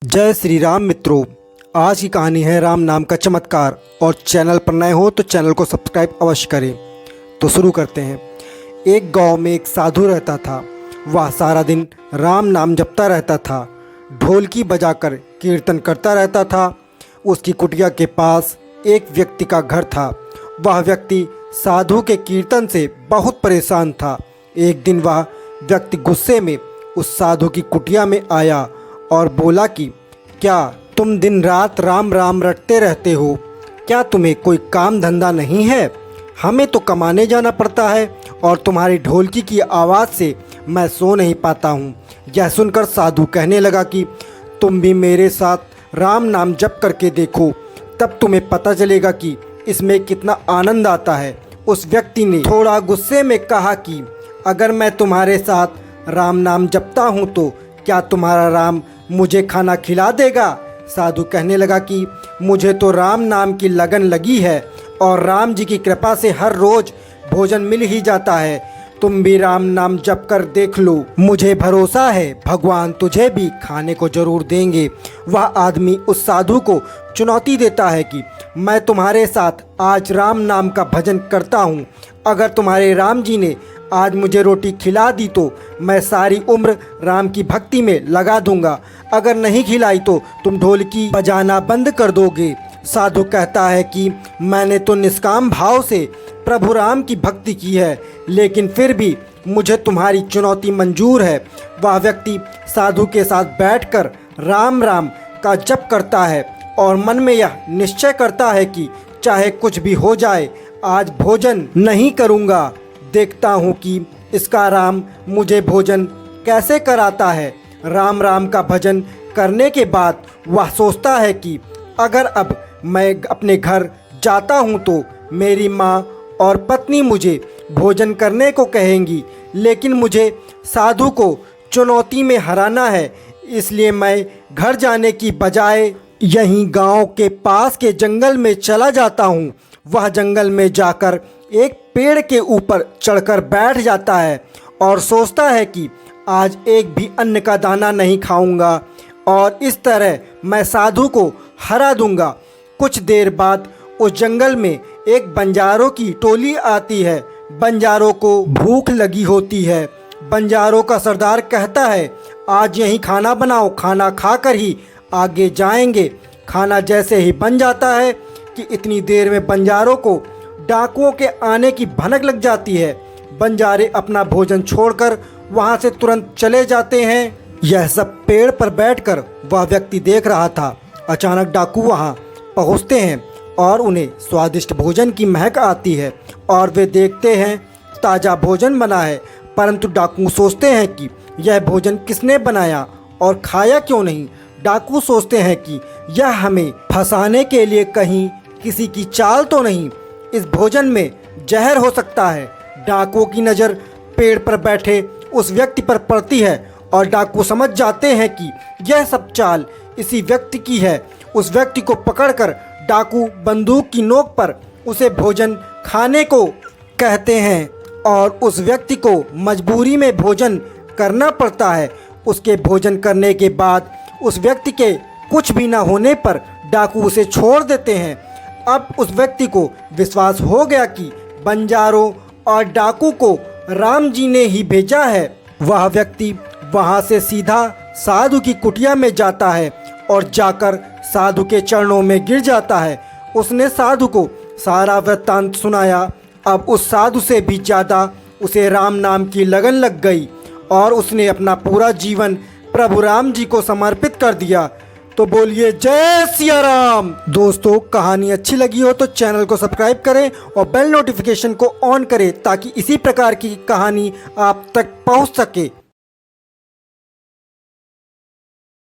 जय श्री राम मित्रों। आज की कहानी है राम नाम का चमत्कार। और चैनल पर नए हो तो चैनल को सब्सक्राइब अवश्य करें। तो शुरू करते हैं। एक गांव में एक साधु रहता था। वह सारा दिन राम नाम जपता रहता था, ढोलकी बजाकर कीर्तन करता रहता था। उसकी कुटिया के पास एक व्यक्ति का घर था। वह व्यक्ति साधु के कीर्तन से बहुत परेशान था। एक दिन वह व्यक्ति गुस्से में उस साधु की कुटिया में आया और बोला कि क्या तुम दिन रात राम राम रटते रहते हो? क्या तुम्हें कोई काम धंधा नहीं है? हमें तो कमाने जाना पड़ता है और तुम्हारी ढोलकी की आवाज़ से मैं सो नहीं पाता हूँ। यह सुनकर साधु कहने लगा कि तुम भी मेरे साथ राम नाम जप करके देखो, तब तुम्हें पता चलेगा कि इसमें कितना आनंद आता है। उस व्यक्ति ने थोड़ा गुस्से में कहा कि अगर मैं तुम्हारे साथ राम नाम जपता हूँ तो क्या तुम्हारा राम मुझे खाना खिला देगा? साधु कहने लगा कि मुझे तो राम नाम की लगन लगी है और राम जी की कृपा से हर रोज भोजन मिल ही जाता है। तुम भी राम नाम जप कर देख लो, मुझे भरोसा है भगवान तुझे भी खाने को जरूर देंगे। वह आदमी उस साधु को चुनौती देता है कि मैं तुम्हारे साथ आज राम नाम का भजन करता हूँ। अगर तुम्हारे राम जी ने आज मुझे रोटी खिला दी तो मैं सारी उम्र राम की भक्ति में लगा दूंगा। अगर नहीं खिलाई तो तुम ढोलकी बजाना बंद कर दोगे। साधु कहता है कि मैंने तो निष्काम भाव से प्रभु राम की भक्ति की है, लेकिन फिर भी मुझे तुम्हारी चुनौती मंजूर है। वह व्यक्ति साधु के साथ बैठकर राम राम का जप करता है और मन में यह निश्चय करता है कि चाहे कुछ भी हो जाए, आज भोजन नहीं करूँगा। देखता हूँ कि इसका राम मुझे भोजन कैसे कराता है। राम राम का भजन करने के बाद वह सोचता है कि अगर अब मैं अपने घर जाता हूँ तो मेरी माँ और पत्नी मुझे भोजन करने को कहेंगी, लेकिन मुझे साधु को चुनौती में हराना है। इसलिए मैं घर जाने की बजाय यहीं गांव के पास के जंगल में चला जाता हूँ। वह जंगल में जाकर एक पेड़ के ऊपर चढ़कर बैठ जाता है और सोचता है कि आज एक भी अन्न का दाना नहीं खाऊंगा और इस तरह मैं साधु को हरा दूंगा। कुछ देर बाद उस जंगल में एक बंजारों की टोली आती है। बंजारों को भूख लगी होती है। बंजारों का सरदार कहता है आज यहीं खाना बनाओ, खाना खाकर ही आगे जाएंगे। खाना जैसे ही बन जाता है कि इतनी देर में बंजारों को डाकुओं के आने की भनक लग जाती है। बंजारे अपना भोजन छोड़कर वहां से तुरंत चले जाते हैं। यह सब पेड़ पर बैठकर वह व्यक्ति देख रहा था। अचानक डाकू वहां पहुंचते हैं और उन्हें स्वादिष्ट भोजन की महक आती है और वे देखते हैं ताज़ा भोजन बना है। परंतु डाकू सोचते हैं कि यह भोजन किसने बनाया और खाया क्यों नहीं। डाकू सोचते हैं कि यह हमें फंसाने के लिए कहीं किसी की चाल तो नहीं, इस भोजन में जहर हो सकता है। डाकुओं की नज़र पेड़ पर बैठे उस व्यक्ति पर पड़ती है और डाकू समझ जाते हैं कि यह सब चाल इसी व्यक्ति की है। उस व्यक्ति को पकड़कर डाकू बंदूक की नोक पर उसे भोजन खाने को कहते हैं और उस व्यक्ति को मजबूरी में भोजन करना पड़ता है। उसके भोजन करने के बाद उस व्यक्ति के कुछ भी ना होने पर डाकू उसे छोड़ देते हैं। अब उस व्यक्ति को विश्वास हो गया कि बंजारों और डाकू को राम जी ने ही भेजा है। वह व्यक्ति वहां से सीधा साधु की कुटिया में जाता है और जाकर साधु के चरणों में गिर जाता है। उसने साधु को सारा वृत्तांत सुनाया। अब उस साधु से भी ज़्यादा उसे राम नाम की लगन लग गई और उसने अपना पूरा जीवन प्रभु राम जी को समर्पित कर दिया। तो बोलिए जय सिया राम। दोस्तों, कहानी अच्छी लगी हो तो चैनल को सब्सक्राइब करें और बेल नोटिफिकेशन को ऑन करें ताकि इसी प्रकार की कहानी आप तक पहुंच सके।